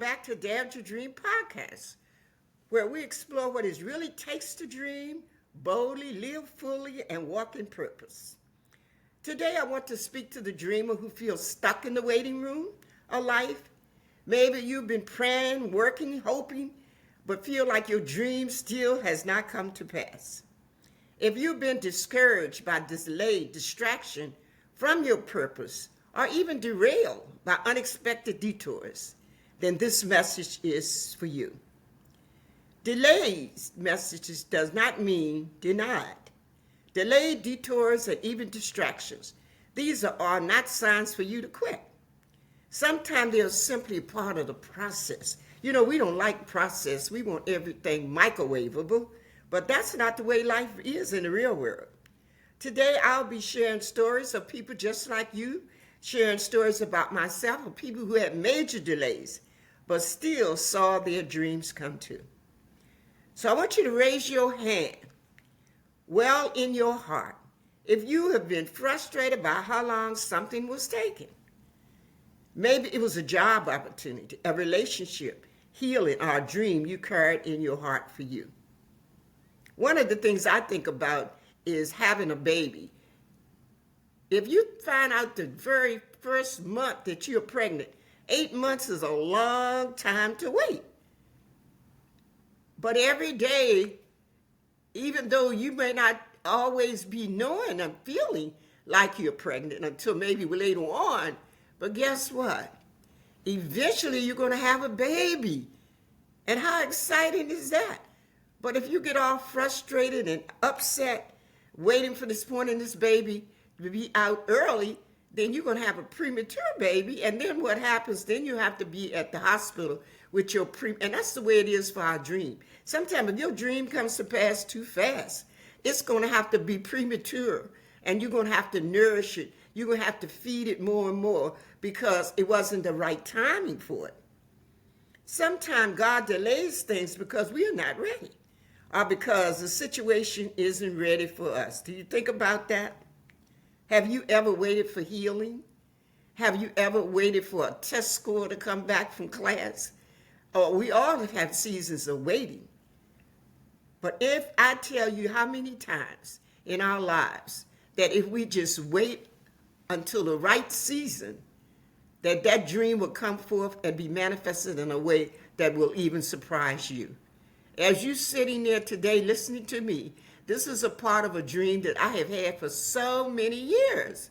back to Dare to Dream podcast, where we explore what it really takes to dream, boldly, live fully, and walk in purpose. Today, I want to speak to the dreamer who feels stuck in the waiting room of life. Maybe you've been praying, working, hoping, but feel like your dream still has not come to pass. If you've been discouraged by delay, distraction from your purpose, or even derailed by unexpected detours, then this message is for you. Delayed messages does not mean denied. Delayed detours and even distractions, these are not signs for you to quit. Sometimes they're simply a part of the process. You know, we don't like process. We want everything microwavable, but that's not the way life is in the real world. Today, I'll be sharing stories of people just like you, sharing stories about myself, of people who had major delays, but still saw their dreams come true. So I want you to raise your hand, well in your heart, if you have been frustrated by how long something was taking. Maybe it was a job opportunity, a relationship, healing, or a dream you carried in your heart for you. One of the things I think about is having a baby. If you find out the very first month that you're pregnant, 8 months is a long time to wait. But every day, even though you may not always be knowing and feeling like you're pregnant until maybe later on, but guess what? Eventually you're going to have a baby. And how exciting is that? But if you get all frustrated and upset waiting for this point in this baby to be out early, then you're going to have a premature baby. And then what happens? Then you have to be at the hospital with your and that's the way it is for our dream. Sometimes if your dream comes to pass too fast, it's going to have to be premature. And you're going to have to nourish it. You're going to have to feed it more and more because it wasn't the right timing for it. Sometimes God delays things because we are not ready or because the situation isn't ready for us. Do you think about that? Have you ever waited for healing? Have you ever waited for a test score to come back from class? Oh, we all have seasons of waiting. But if I tell you how many times in our lives that if we just wait until the right season, that dream will come forth and be manifested in a way that will even surprise you. As you're sitting there today listening to me, this is a part of a dream that I have had for so many years.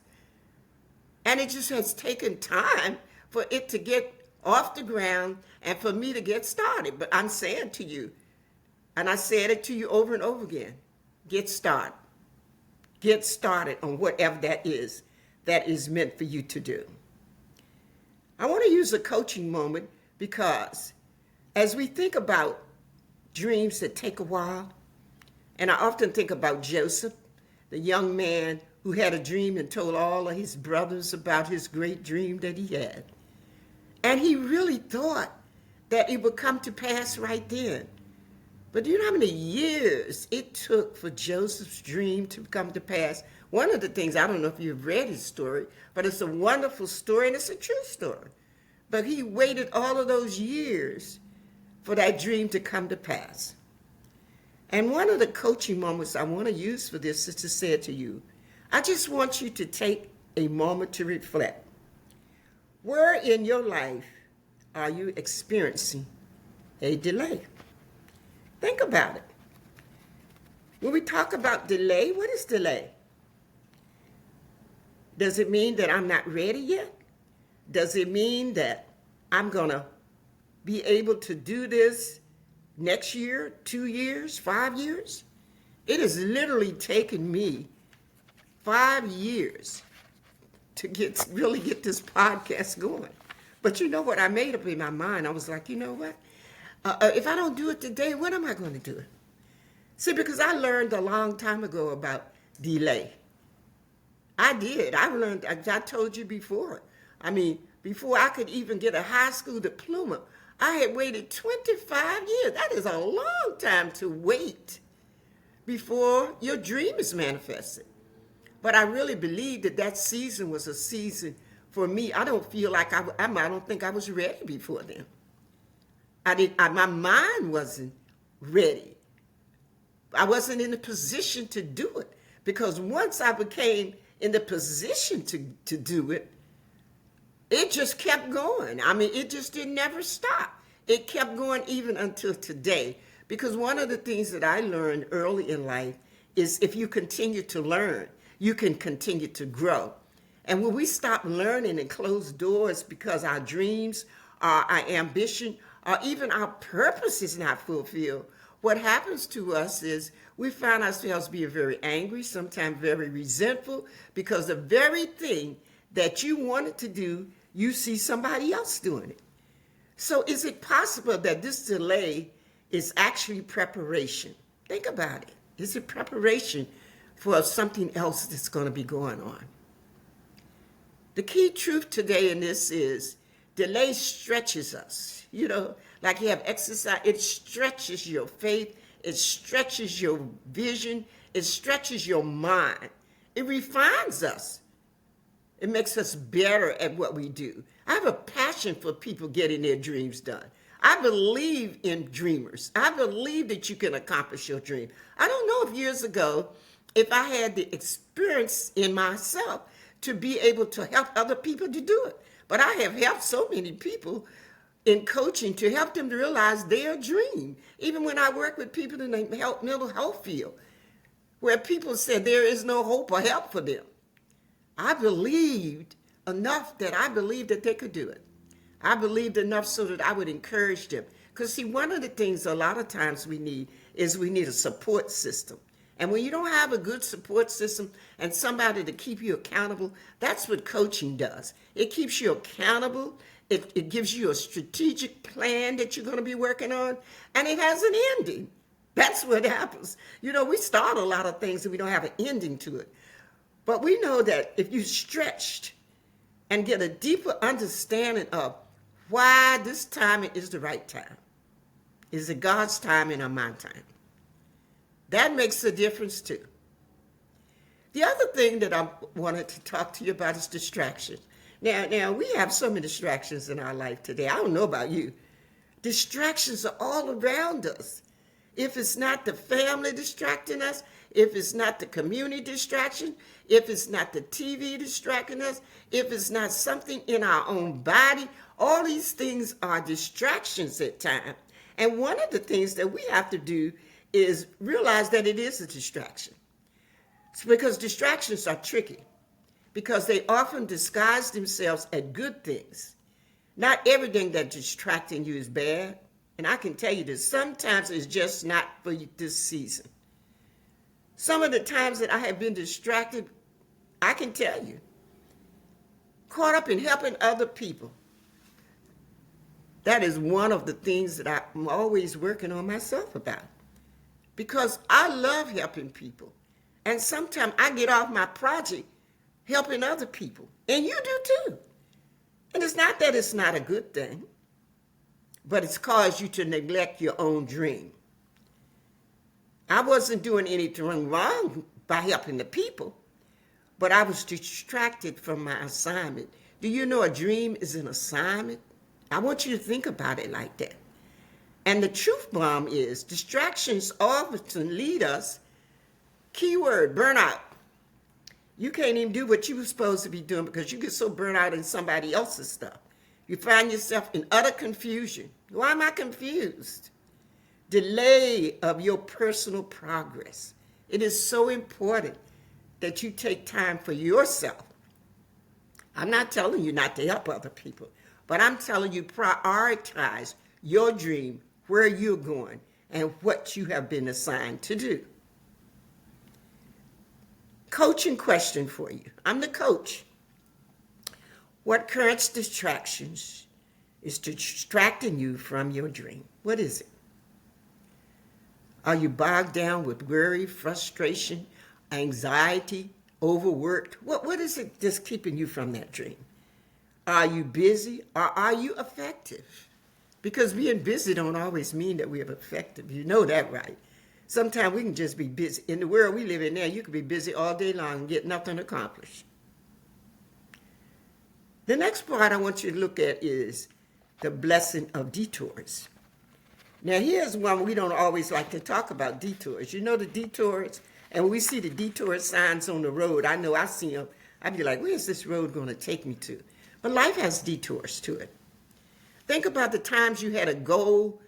And it just has taken time for it to get off the ground and for me to get started. But I'm saying to you, and I said it to you over and over again, get started. Get started on whatever that is meant for you to do. I want to use a coaching moment because as we think about dreams that take a while, and I often think about Joseph, the young man who had a dream and told all of his brothers about his great dream that he had. And he really thought that it would come to pass right then. But do you know how many years it took for Joseph's dream to come to pass? One of the things, I don't know if you've read his story, but it's a wonderful story and it's a true story. But he waited all of those years for that dream to come to pass. And one of the coaching moments I want to use for this is to say to you, I just want you to take a moment to reflect. Where in your life are you experiencing a delay? Think about it. When we talk about delay, what is delay? Does it mean that I'm not ready yet? Does it mean that I'm going to be able to do this next year, 2 years, 5 years? It has literally taken me 5 years to really get this podcast going. But you know what? I made up in my mind. I was like, you know what? If I don't do it today, when am I going to do it? See, because I learned a long time ago about delay. I did. I learned, as I told you before. I mean, before I could even get a high school diploma, I had waited 25 years. That is a long time to wait before your dream is manifested. But I really believe that season was a season for me. I don't feel like I don't think I was ready before then. My mind wasn't ready. I wasn't in a position to do it, because once I became in the position to do it, it just kept going. I mean, it just didn't never stop. It kept going even until today. Because one of the things that I learned early in life is if you continue to learn, you can continue to grow. And when we stop learning and close doors because our dreams, our ambition, or even our purpose is not fulfilled, what happens to us is we find ourselves being very angry, sometimes very resentful, because the very thing that you wanted to do, you see somebody else doing it. So is it possible that this delay is actually preparation? Think about it. Is it preparation for something else that's going to be going on? The key truth today in this is delay stretches us. You know, like you have exercise, it stretches your faith, it stretches your vision, it stretches your mind. It refines us. It makes us better at what we do. I have a passion for people getting their dreams done. I believe in dreamers. I believe that you can accomplish your dream. I don't know if years ago, if I had the experience in myself to be able to help other people to do it. But I have helped so many people in coaching to help them to realize their dream. Even when I work with people in the mental health field, where people said there is no hope or help for them. I believed enough that I believed that they could do it. I believed enough so that I would encourage them. Because see, one of the things a lot of times we need is we need a support system. And when you don't have a good support system and somebody to keep you accountable, that's what coaching does. It keeps you accountable. It gives you a strategic plan that you're going to be working on, and it has an ending. That's what happens. You know, we start a lot of things and we don't have an ending to it. But we know that if you stretched and get a deeper understanding of why this timing is the right time, is it God's timing or my time? That makes a difference too. The other thing that I wanted to talk to you about is distractions. Now we have so many distractions in our life today. I don't know about you. Distractions are all around us. If it's not the family distracting us, if it's not the community distraction, if it's not the TV distracting us, if it's not something in our own body, all these things are distractions at times. And one of the things that we have to do is realize that it is a distraction. It's because distractions are tricky, because they often disguise themselves as good things. Not everything that's distracting you is bad. And I can tell you that sometimes it's just not for you this season. Some of the times that I have been distracted, I can tell you, caught up in helping other people. That is one of the things that I'm always working on myself about. Because I love helping people. And sometimes I get off my project helping other people. And you do too. And it's not that it's not a good thing, but it's caused you to neglect your own dream. I wasn't doing anything wrong by helping the people, but I was distracted from my assignment. Do you know a dream is an assignment? I want you to think about it like that. And the truth bomb is distractions often lead us, keyword, burnout. You can't even do what you were supposed to be doing because you get so burnt out in somebody else's stuff. You find yourself in utter confusion. Why am I confused? Delay of your personal progress. It is so important that you take time for yourself. I'm not telling you not to help other people, but I'm telling you prioritize your dream, where you're going, and what you have been assigned to do. Coaching question for you. I'm the coach. What current distractions is distracting you from your dream? What is it? Are you bogged down with worry, frustration, anxiety, overworked? What is it that's keeping you from that dream? Are you busy or are you effective? Because being busy don't always mean that we're effective. You know that, right? Sometimes we can just be busy. In the world we live in now, you can be busy all day long and get nothing accomplished. The next part I want you to look at is the blessing of detours. Now, here's one we don't always like to talk about, detours. You know the detours? And when we see the detour signs on the road, I know I see them. I'd be like, where's this road going to take me to? But life has detours to it. Think about the times you had a goal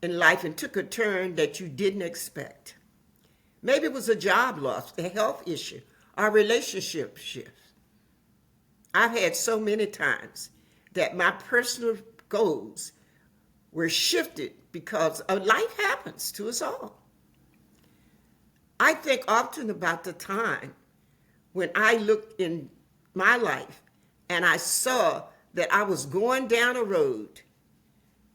in life and took a turn that you didn't expect. Maybe it was a job loss, a health issue, or a relationship shift. I've had so many times that my personal goals were shifted because life happens to us all. I think often about the time when I looked in my life and I saw that I was going down a road,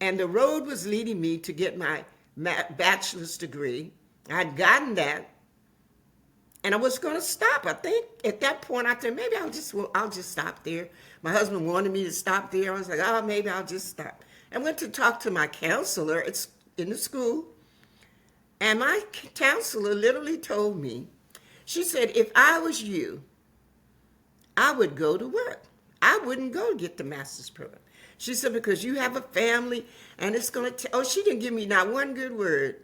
and the road was leading me to get my bachelor's degree. I'd gotten that, and I was going to stop. I think at that point I thought maybe I'll just stop there. My husband wanted me to stop there. I was like, oh, maybe I'll just stop. I went to talk to my counselor in the school, and my counselor literally told me, she said, if I was you, I would go to work. I wouldn't go to get the master's program. She said, because you have a family, and it's going to, she didn't give me not one good word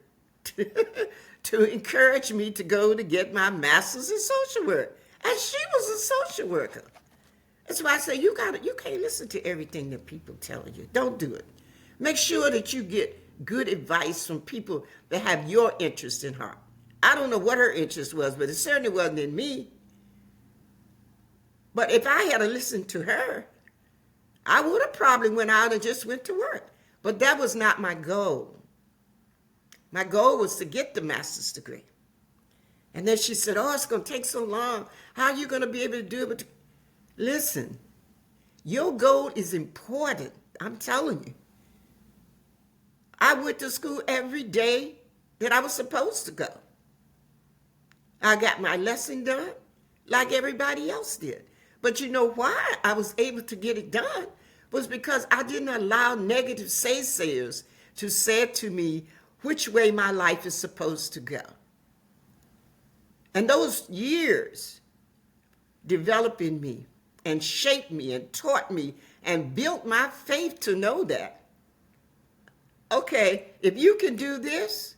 to encourage me to go to get my master's in social work. And she was a social worker. That's why I say you can't listen to everything that people tell you. Don't do it. Make sure that you get good advice from people that have your interest in heart. I don't know what her interest was, but it certainly wasn't in me. But if I had listened to her, I would have probably went out and just went to work. But that was not my goal. My goal was to get the master's degree. And then she said, oh, it's going to take so long. How are you going to be able to do it? Listen, your goal is important. I'm telling you. I went to school every day that I was supposed to go. I got my lesson done like everybody else did. But you know why I was able to get it done was because I didn't allow negative naysayers to say to me which way my life is supposed to go. And those years developed in me and shaped me and taught me and built my faith to know that, okay, if you can do this,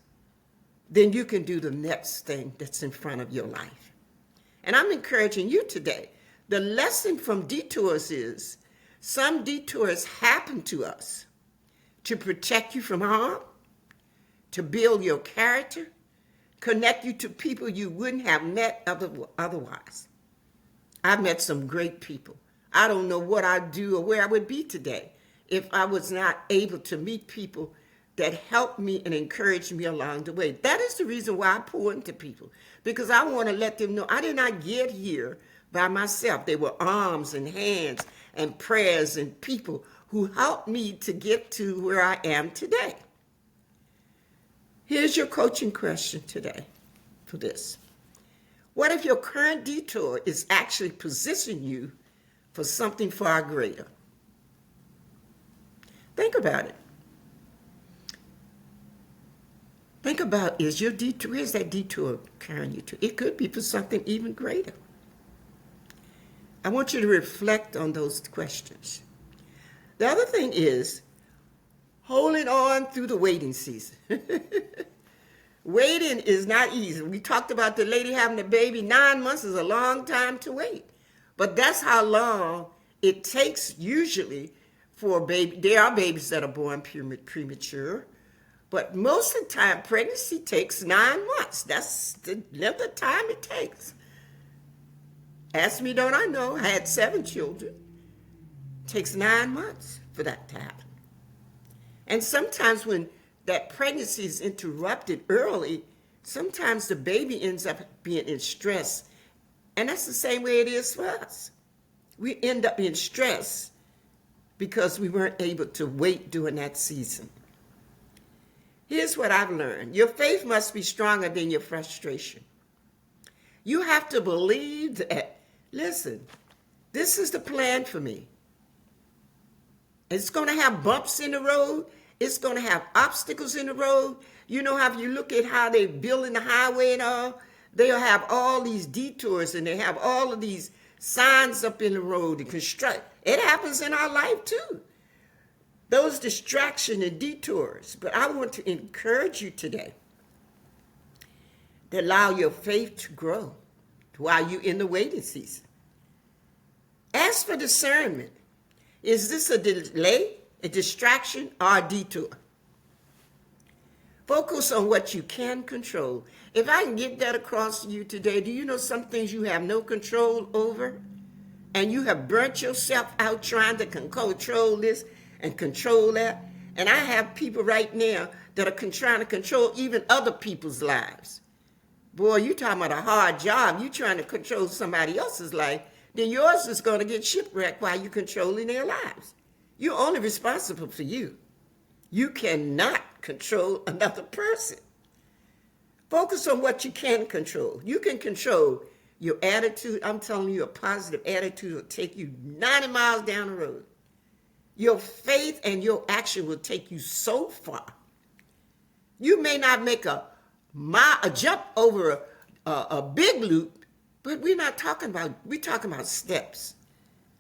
then you can do the next thing that's in front of your life. And I'm encouraging you today. The lesson from detours is some detours happen to us to protect you from harm, to build your character, connect you to people you wouldn't have met otherwise. I've met some great people. I don't know what I'd do or where I would be today if I was not able to meet people that helped me and encouraged me along the way. That is the reason why I pour into people, because I want to let them know I did not get here by myself. They were arms and hands and prayers and people who helped me to get to where I am today. Here's your coaching question today for this. What if your current detour is actually positioning you for something far greater? Think about it. Think about, where's that detour carrying you to? It could be for something even greater. I want you to reflect on those questions. The other thing is holding on through the waiting season. Waiting is not easy. We talked about the lady having a baby. 9 months is a long time to wait. But that's how long it takes usually for a baby. There are babies that are born premature. But most of the time, pregnancy takes 9 months. That's the length of time it takes. Ask me, don't I know? I had 7 children. It takes 9 months for that to happen. And sometimes when that pregnancy is interrupted early, sometimes the baby ends up being in stress. And that's the same way it is for us. We end up in stress because we weren't able to wait during that season. Here's what I've learned. Your faith must be stronger than your frustration. You have to believe that, listen, this is the plan for me. It's going to have bumps in the road. It's going to have obstacles in the road. You know how you look at how they're building the highway and all? They'll have all these detours and they have all of these signs up in the road to construct. It happens in our life too. those distractions and detours. But I want to encourage you today to allow your faith to grow while you're in the waiting season. As for discernment, is this a delay, a distraction, or a detour? Focus on what you can control. If I can get that across to you today, do you know some things you have no control over? And you have burnt yourself out trying to control this and control that. And I have people right now that are trying to control even other people's lives. Boy, you talking about a hard job. You trying to control somebody else's life. Then yours is going to get shipwrecked while you're controlling their lives. You're only responsible for you. You cannot control another person. Focus on what you can control. You can control your attitude. I'm telling you, a positive attitude will take you 90 miles down the road. Your faith and your action will take you so far. You may not make a jump over a big loop, but we're talking about steps.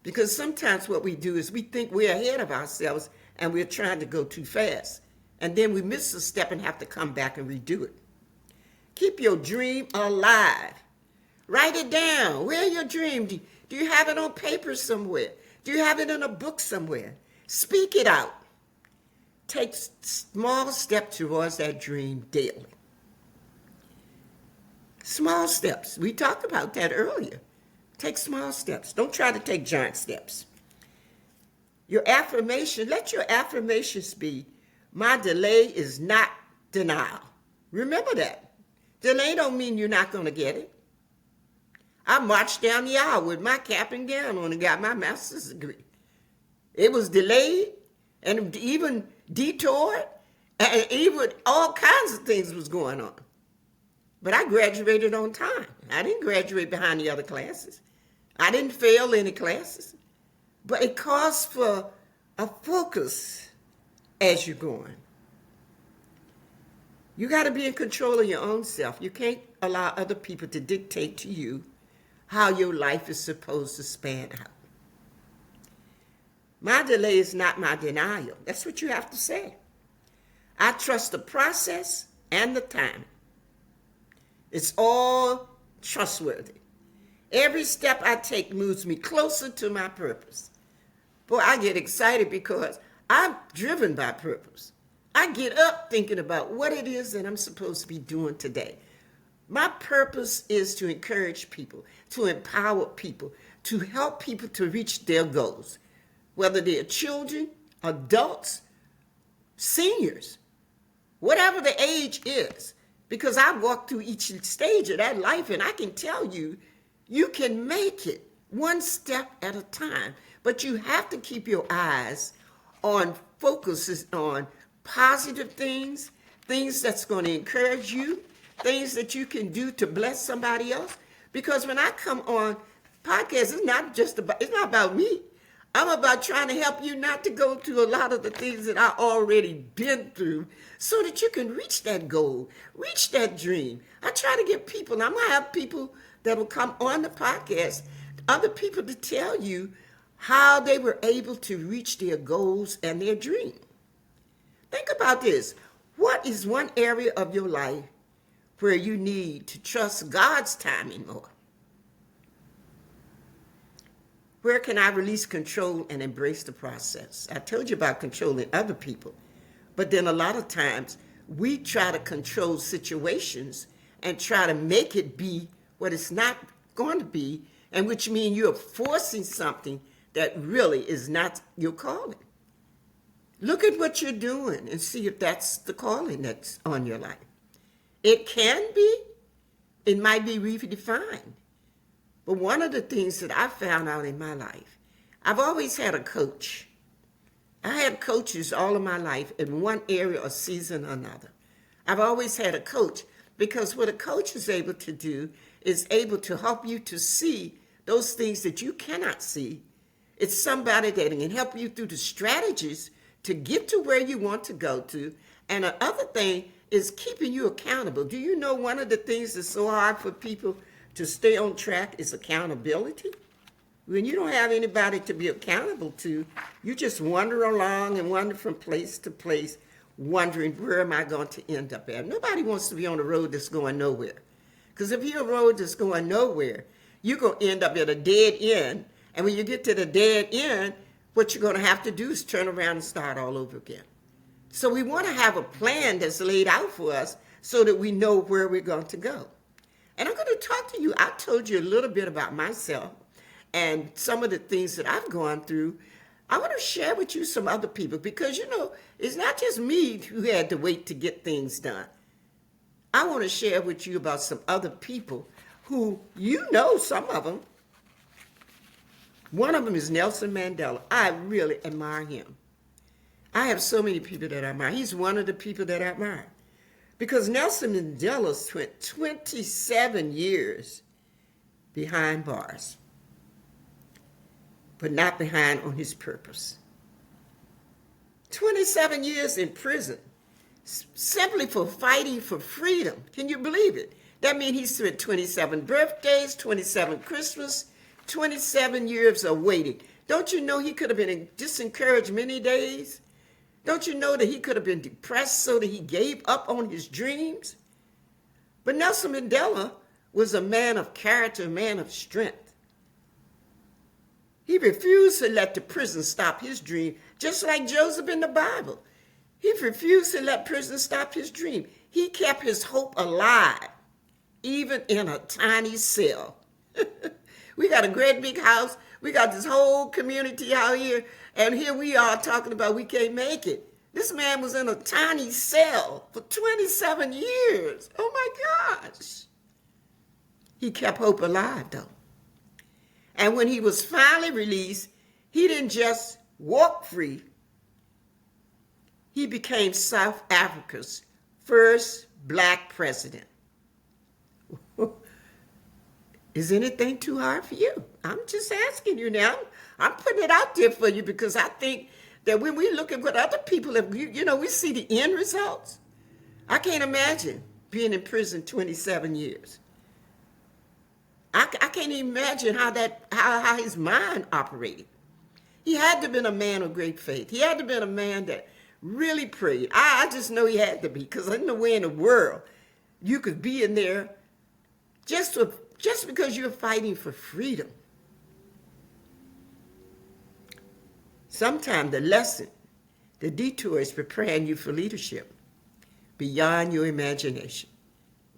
Because sometimes what we do is we think we're ahead of ourselves and we're trying to go too fast. And then we miss a step and have to come back and redo it. Keep your dream alive. Write it down. Where's your dream? Do you have it on paper somewhere? Do you have it in a book somewhere? Speak it out. Take small steps towards that dream daily. Small steps. We talked about that earlier. Take small steps. Don't try to take giant steps. Your affirmation, let your affirmations be, my delay is not denial. Remember that. Delay don't mean you're not going to get it. I marched down the aisle with my cap and gown on and got my master's degree. It was delayed and even detoured, and even all kinds of things was going on. But I graduated on time. I didn't graduate behind the other classes. I didn't fail any classes. But it calls for a focus as you're going. You got to be in control of your own self. You can't allow other people to dictate to you how your life is supposed to span out. My delay is not my denial. That's what you have to say. I trust the process and the timing. It's all trustworthy. Every step I take moves me closer to my purpose. Boy, I get excited because I'm driven by purpose. I get up thinking about what it is that I'm supposed to be doing today. My purpose is to encourage people, to empower people, to help people to reach their goals, whether they're children, adults, seniors, whatever the age is. Because I walked through each stage of that life, and I can tell you, you can make it one step at a time. But you have to keep your eyes on focuses on positive things, things that's going to encourage you, things that you can do to bless somebody else. Because when I come on podcasts, it's not about me. I'm about trying to help you not to go through a lot of the things that I already been through so that you can reach that goal, reach that dream. I try to get people, and I'm going to have people that will come on the podcast, other people to tell you how they were able to reach their goals and their dream. Think about this. What is one area of your life where you need to trust God's timing more? Where can I release control and embrace the process? I told you about controlling other people, but then a lot of times we try to control situations and try to make it be what it's not going to be, and which means you're forcing something that really is not your calling. Look at what you're doing and see if that's the calling that's on your life. It can be. It might be redefined. But one of the things that I found out in my life, I've always had a coach. I had coaches all of my life in one area or season or another. I've always had a coach because what a coach is able to do is able to help you to see those things that you cannot see. It's somebody that can help you through the strategies to get to where you want to go to. And the other thing is keeping you accountable. Do you know one of the things that's so hard for people to stay on track is accountability? When you don't have anybody to be accountable to, you just wander along and wander from place to place, wondering where am I going to end up at. Nobody wants to be on a road that's going nowhere. Because if you're a road that's going nowhere, you're going to end up at a dead end. And when you get to the dead end, what you're going to have to do is turn around and start all over again. So we want to have a plan that's laid out for us so that we know where we're going to go. And I'm going to talk to you. I told you a little bit about myself and some of the things that I've gone through. I want to share with you some other people because, it's not just me who had to wait to get things done. I want to share with you about some other people who, some of them. One of them is Nelson Mandela. I really admire him. I have so many people that I admire. He's one of the people that I admire. Because Nelson Mandela spent 27 years behind bars, but not behind on his purpose. 27 years in prison, simply for fighting for freedom. Can you believe it? That means he spent 27 birthdays, 27 Christmas, 27 years of waiting. Don't you know he could have been disencouraged many days? Don't you know that he could have been depressed so that he gave up on his dreams? But Nelson Mandela was a man of character, a man of strength. He refused to let the prison stop his dream, just like Joseph in the Bible. He refused to let prison stop his dream. He kept his hope alive, even in a tiny cell. We got a great big house. We got this whole community out here. And here we are talking about we can't make it. This man was in a tiny cell for 27 years. Oh my gosh. He kept hope alive though. And when he was finally released, he didn't just walk free. He became South Africa's first black president. Is anything too hard for you? I'm just asking you now. I'm putting it out there for you because I think that when we look at what other people have, we see the end results. I can't imagine being in prison 27 years. I can't even imagine how his mind operated. He had to have been a man of great faith. He had to have been a man that really prayed. I just know he had to be because there's no way in the world you could be in there just because you're fighting for freedom. Sometimes the lesson, the detour is preparing you for leadership beyond your imagination.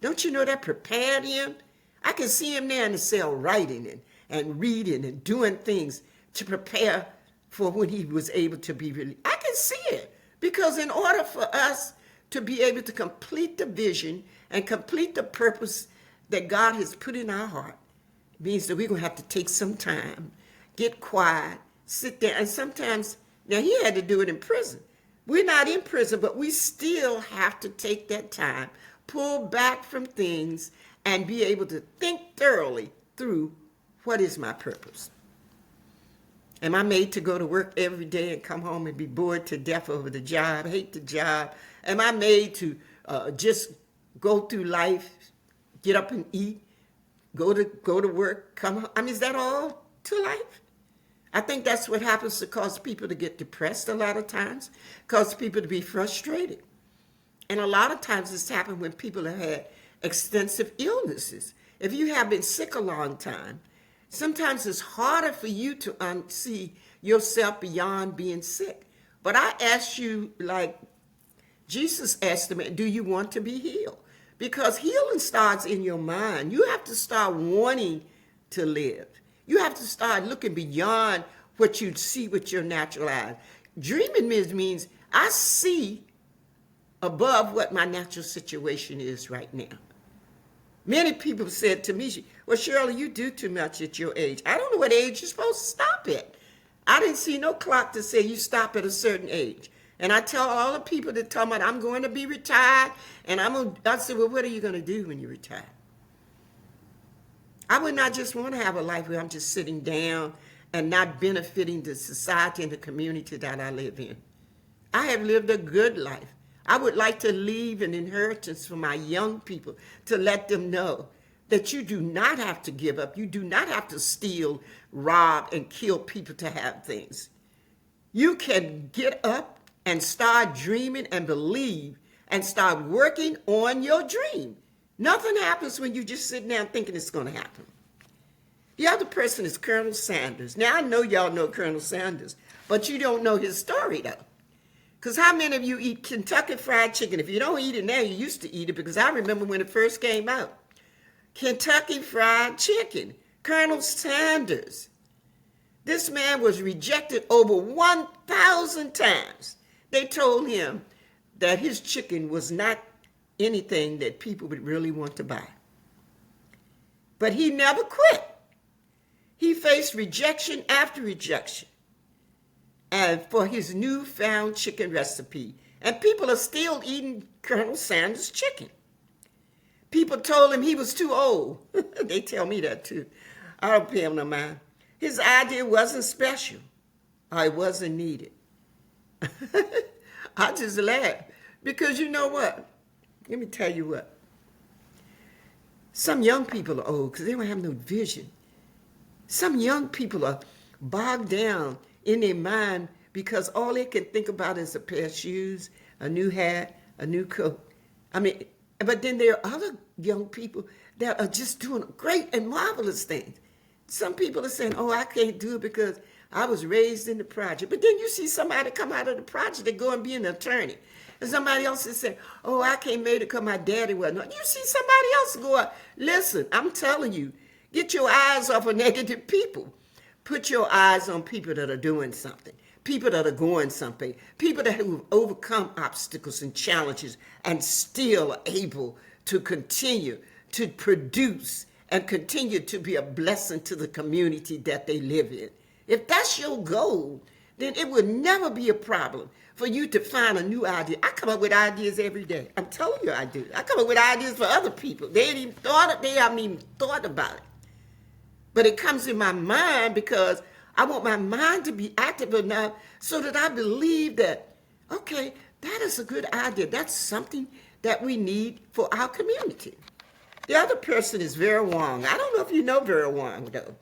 Don't you know that prepared him? I can see him there in the cell writing and reading and doing things to prepare for when he was able to be released. I can see it because in order for us to be able to complete the vision and complete the purpose that God has put in our heart, means that we're going to have to take some time, get quiet, sit there. And sometimes, now he had to do it in prison. We're not in prison, but we still have to take that time, pull back from things, and be able to think thoroughly through what is my purpose. Am I made to go to work every day and come home and be bored to death over the job, hate the job? Am I made to just go through life, get up and eat, go to work, come home? I mean, is that all to life? I think that's what happens to cause people to get depressed a lot of times, cause people to be frustrated. And a lot of times it's happened when people have had extensive illnesses. If you have been sick a long time, sometimes it's harder for you to see yourself beyond being sick. But I ask you, like Jesus asked the man, do you want to be healed? Because healing starts in your mind. You have to start wanting to live. You have to start looking beyond what you see with your natural eyes. Dreaming means I see above what my natural situation is right now. Many people said to me, well, Shirley, you do too much at your age. I don't know what age you're supposed to stop at. I didn't see no clock to say you stop at a certain age. And I tell all the people that tell me I'm going to be retired, and I said, well, what are you going to do when you retire? I would not just want to have a life where I'm just sitting down and not benefiting the society and the community that I live in. I have lived a good life. I would like to leave an inheritance for my young people to let them know that you do not have to give up. You do not have to steal, rob, and kill people to have things. You can get up and start dreaming and believe and start working on your dream. Nothing happens when you just sit down thinking it's going to happen. The other person is Colonel Sanders. Now, I know y'all know Colonel Sanders, but you don't know his story, though. Because how many of you eat Kentucky Fried Chicken? If you don't eat it now, you used to eat it, because I remember when it first came out. Kentucky Fried Chicken. Colonel Sanders. This man was rejected over 1,000 times. They told him that his chicken was not anything that people would really want to buy. But he never quit. He faced rejection after rejection, and for his newfound chicken recipe. And people are still eating Colonel Sanders' chicken. People told him he was too old. They tell me that too. I don't pay him no mind. His idea wasn't special, or it wasn't needed. I just laugh, because you know what? Let me tell you what. Some young people are old because they don't have no vision. Some young people are bogged down in their mind because all they can think about is a pair of shoes, a new hat, a new coat. But then there are other young people that are just doing great and marvelous things. Some people are saying, oh, I can't do it because I was raised in the project. But then you see somebody come out of the project, they go and be an attorney. And somebody else is saying, oh, I can't make it because my daddy wasn't. You see somebody else go out. Listen, I'm telling you, get your eyes off of negative people. Put your eyes on people that are doing something, people that are going something, people that have overcome obstacles and challenges and still are able to continue to produce and continue to be a blessing to the community that they live in. If that's your goal, then it would never be a problem for you to find a new idea. I come up with ideas every day. I'm telling you I do. I come up with ideas for other people. They haven't even thought about it. But it comes in my mind because I want my mind to be active enough so that I believe that, okay, that is a good idea. That's something that we need for our community. The other person is Vera Wang. I don't know if you know Vera Wang, though.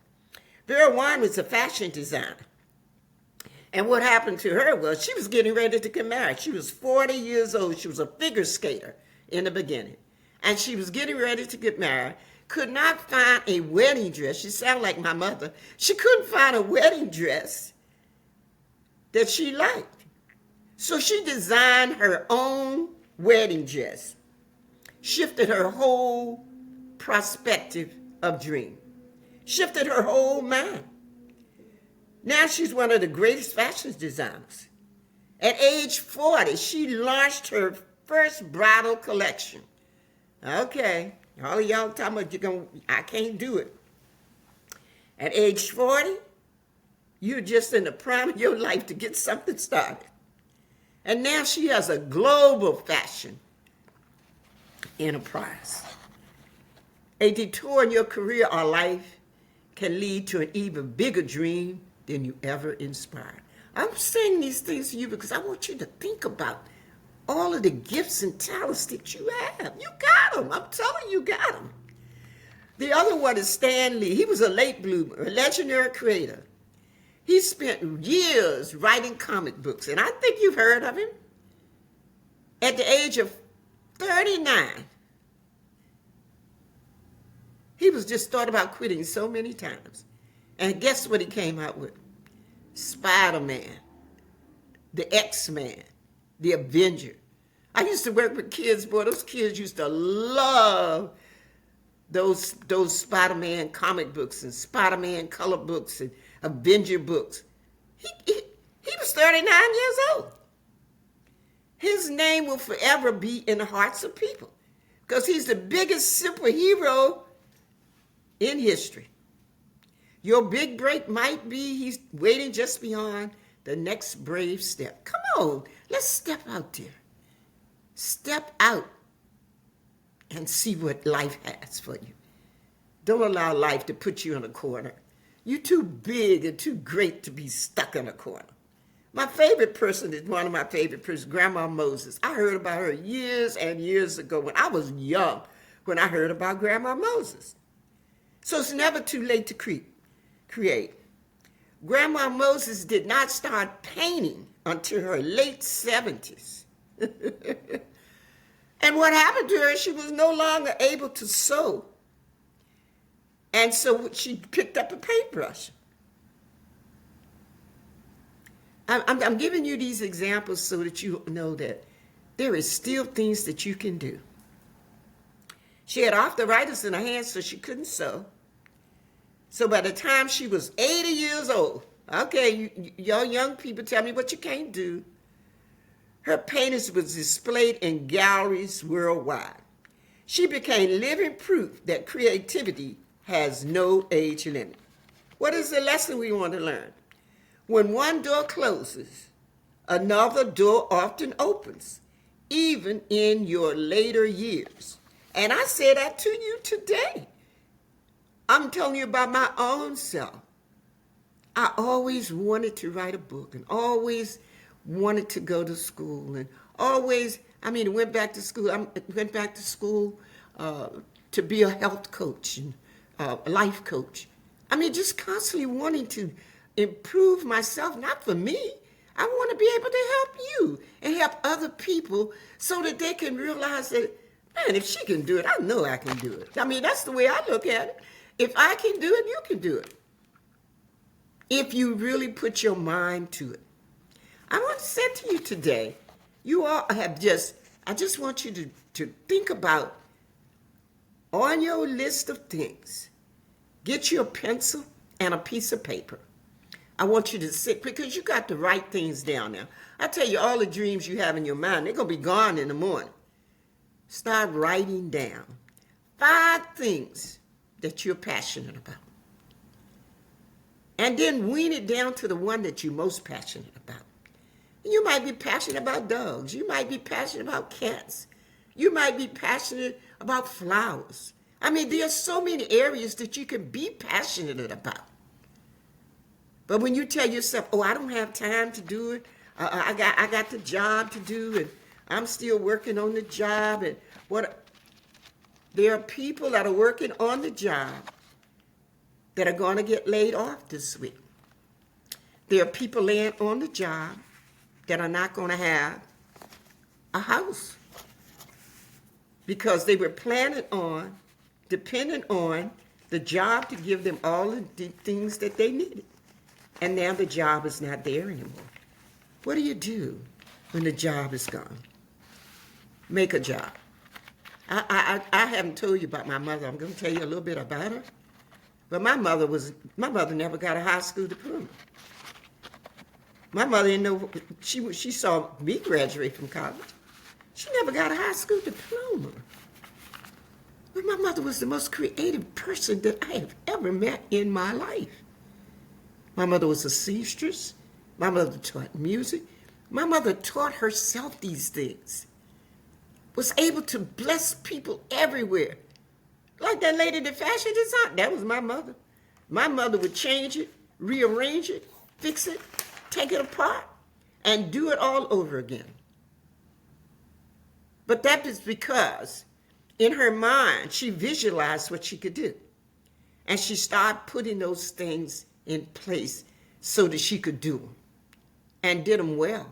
Vera Wang was a fashion designer. And what happened to her was she was getting ready to get married. She was 40 years old. She was a figure skater in the beginning. And she was getting ready to get married. Could not find a wedding dress. She sounded like my mother. She couldn't find a wedding dress that she liked. So she designed her own wedding dress. Shifted her whole perspective of dream. Shifted her whole mind. Now she's one of the greatest fashion designers. At age 40, she launched her first bridal collection. Okay, all of y'all talking about I can't do it. At age 40, you're just in the prime of your life to get something started. And now she has a global fashion enterprise. A detour in your career or life can lead to an even bigger dream than you ever inspired. I'm saying these things to you because I want you to think about all of the gifts and talents that you have. You got them. I'm telling you, got them. The other one is Stan Lee. He was a late bloomer, a legendary creator. He spent years writing comic books, and I think you've heard of him. At the age of 39, he was just thought about quitting so many times. And guess what he came out with? Spider-Man, the X-Man, the Avenger. I used to work with kids, boy. Those kids used to love those Spider-Man comic books and Spider-Man color books and Avenger books. He was 39 years old. His name will forever be in the hearts of people because he's the biggest superhero in history. Your big break might be he's waiting just beyond the next brave step. Come on, let's step out there. Step out and see what life has for you. Don't allow life to put you in a corner. You're too big and too great to be stuck in a corner. My favorite person is one of my favorite persons, Grandma Moses. I heard about her years and years ago when I was young, when I heard about Grandma Moses. So it's never too late to create. Grandma Moses did not start painting until her late 70s. And what happened to her, she was no longer able to sew. And so she picked up a paintbrush. I'm giving you these examples so that you know that there is still things that you can do. She had arthritis in her hands, so she couldn't sew. So by the time she was 80 years old, okay, y'all young people tell me what you can't do. Her paintings was displayed in galleries worldwide. She became living proof that creativity has no age limit. What is the lesson we want to learn? When one door closes, another door often opens, even in your later years. And I say that to you today. I'm telling you about my own self. I always wanted to write a book and always wanted to go to school and always, went back to school. I went back to school to be a health coach and a life coach. Just constantly wanting to improve myself, not for me. I want to be able to help you and help other people so that they can realize that, man, if she can do it, I know I can do it. That's the way I look at it. If I can do it, you can do it. If you really put your mind to it. I want to say to you today, you all have I just want you to think about on your list of things, get you a pencil and a piece of paper. I want you to sit, because you got to write things down now. I tell you, all the dreams you have in your mind, they're going to be gone in the morning. Start writing down 5 things that you're passionate about. And then wean it down to the one that you're most passionate about. You might be passionate about dogs. You might be passionate about cats. You might be passionate about flowers. There are so many areas that you can be passionate about. But when you tell yourself, oh, I don't have time to do it. I got the job to do, and I'm still working on the job. And there are people that are working on the job that are going to get laid off this week. There are people laying on the job that are not going to have a house because they were dependent on the job to give them all the things that they needed. And now the job is not there anymore. What do you do when the job is gone? Make a job. I haven't told you about my mother. I'm going to tell you a little bit about her. But my mother never got a high school diploma. My mother didn't know, she saw me graduate from college. She never got a high school diploma. But my mother was the most creative person that I have ever met in my life. My mother was a seamstress. My mother taught music. My mother taught herself these things. Was able to bless people everywhere. Like that lady in the fashion design, that was my mother. My mother would change it, rearrange it, fix it, take it apart, and do it all over again. But that is because in her mind, she visualized what she could do. And she started putting those things in place so that she could do them. And did them well.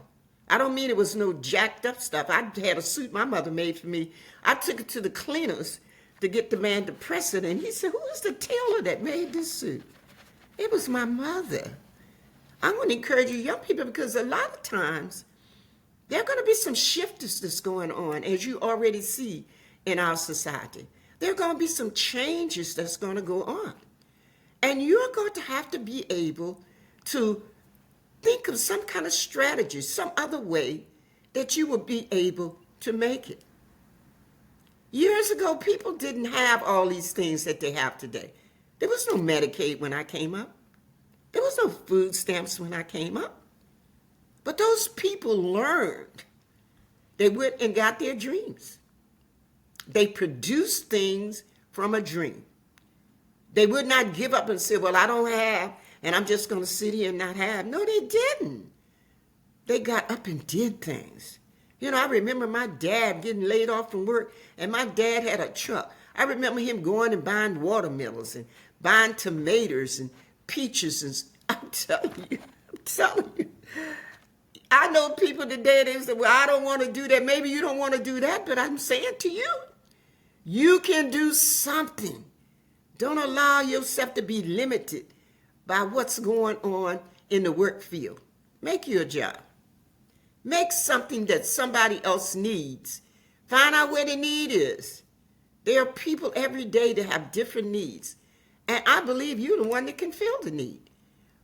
I don't mean it was no jacked up stuff. I had a suit my mother made for me. I took it to the cleaners to get the man to press it. And he said, who is the tailor that made this suit? It was my mother. I want to encourage you young people, because a lot of times there are going to be some shifters that's going on, as you already see in our society. There are going to be some changes that's going to go on. And you're going to have to be able to think of some kind of strategy, some other way that you will be able to make it. Years ago, people didn't have all these things that they have today. There was no Medicaid when I came up. There was no food stamps when I came up. But those people learned. They went and got their dreams. They produced things from a dream. They would not give up and say, well, I don't have, and I'm just going to sit here and not have. No, they didn't. They got up and did things. I remember my dad getting laid off from work, and my dad had a truck. I remember him going and buying watermelons and buying tomatoes and peaches. And I'm telling you. I know people today, they say, well, I don't want to do that. Maybe you don't want to do that, but I'm saying to you, you can do something. Don't allow yourself to be limited by what's going on in the work field. Make your job. Make something that somebody else needs. Find out where the need is. There are people every day that have different needs. And I believe you're the one that can fill the need.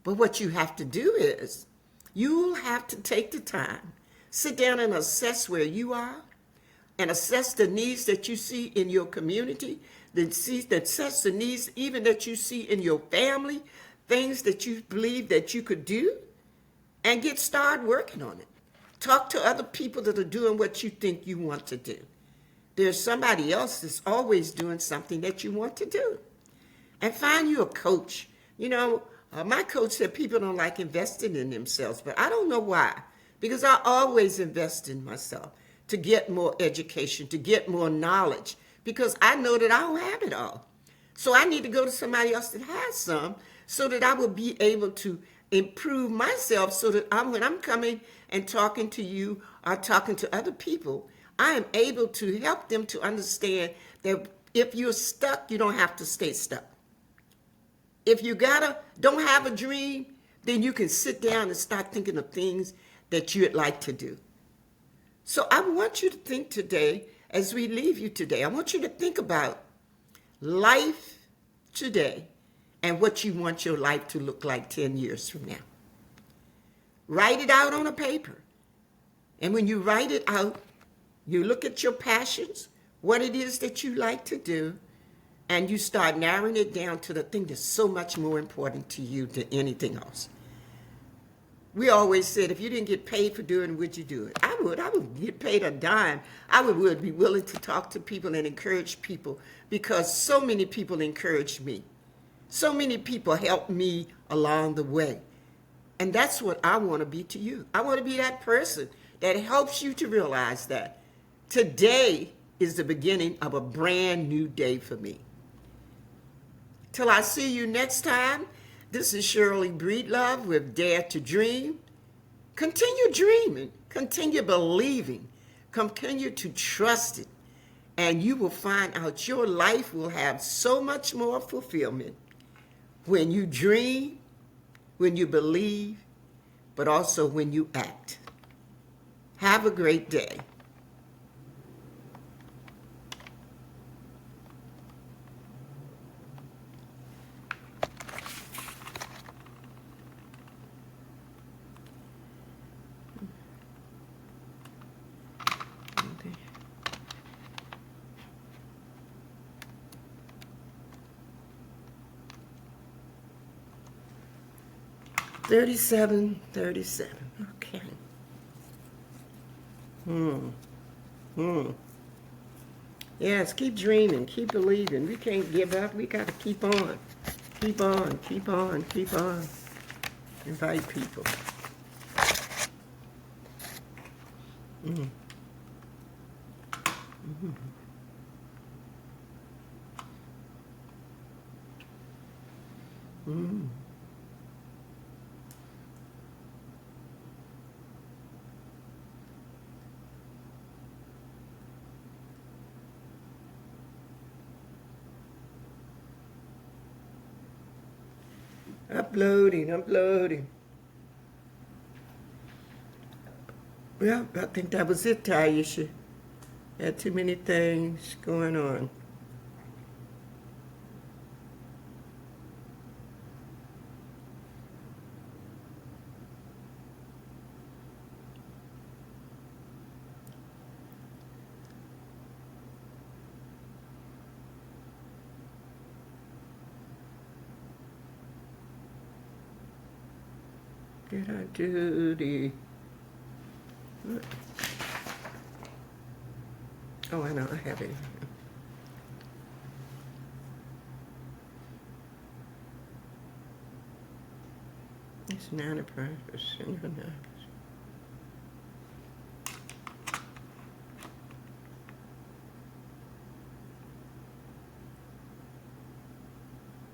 But what you have to do is, you'll have to take the time, sit down and assess where you are, and assess the needs that you see in your community, assess the needs even that you see in your family, things that you believe that you could do, and get started working on it. Talk to other people that are doing what you think you want to do. There's somebody else that's always doing something that you want to do. And find you a coach. You know, my coach said people don't like investing in themselves, but I don't know why. Because I always invest in myself to get more education, to get more knowledge, because I know that I don't have it all. So I need to go to somebody else that has some so that I will be able to improve myself so that when I'm coming and talking to you or talking to other people, I am able to help them to understand that if you're stuck, you don't have to stay stuck. If you don't have a dream, then you can sit down and start thinking of things that you'd like to do. So I want you to think today, as we leave you today, I want you to think about life today and what you want your life to look like 10 years from now. Write it out on a paper. And when you write it out, you look at your passions, what it is that you like to do, and you start narrowing it down to the thing that's so much more important to you than anything else. We always said, if you didn't get paid for doing it, would you do it? I would get paid a dime. I would be willing to talk to people and encourage people, because so many people encouraged me. So many people helped me along the way. And that's what I want to be to you. I want to be that person that helps you to realize that today is the beginning of a brand new day for me. Till I see you next time, this is Shirley Breedlove with Dare to Dream. Continue dreaming, continue believing, continue to trust it, and you will find out your life will have so much more fulfillment when you dream, when you believe, but also when you act. Have a great day. Okay. 37. Okay. Yes, keep dreaming, keep believing. We can't give up. We got to keep on. Keep on, keep on, keep on. Invite people. Mm. Mm. Mm. Uploading. Well, I think that was it, Taisha. Had too many things going on. Did I do the... Oh, I know, I have it. It's 95%.